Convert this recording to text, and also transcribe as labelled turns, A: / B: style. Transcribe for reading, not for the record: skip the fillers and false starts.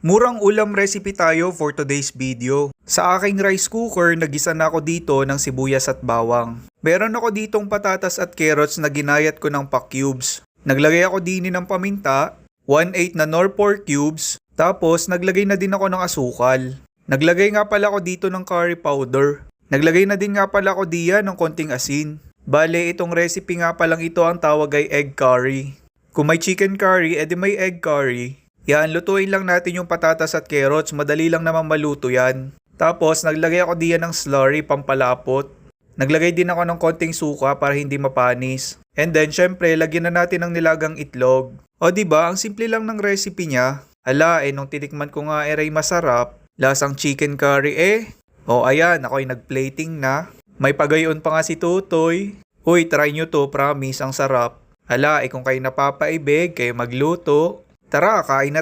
A: Murang ulam recipe tayo for today's video. Sa aking rice cooker, nagisa na ako dito ng sibuyas at bawang. Meron ako ditong patatas at carrots na ginayat ko ng pa-cubes. Naglagay ako din ng paminta, 1/8 na nor pork cubes, tapos naglagay na din ako ng asukal. Naglagay nga pala ako dito ng curry powder. Naglagay na din nga pala ako diyan ng konting asin. Bale, itong recipe nga palang ito ang tawag ay egg curry. Kung may chicken curry, edi may egg curry. Yan, lutuin lang natin yung patatas at carrots, madali lang naman maluto yan. Tapos, naglagay ako diyan ng slurry pampalapot. Naglagay din ako ng konting suka para hindi mapanis. And then, syempre, lagyan na natin ng nilagang itlog. O diba, ang simple lang ng recipe niya. Hala, nung tinikman ko nga eray masarap. Lasang chicken curry O ayan, ako'y nagplating na. May pagayon pa nga si Tutoy. Uy, try nyo to, promise, ang sarap. Hala, kung kayo napapaibig, kayo magluto. Tara, kain na tayo.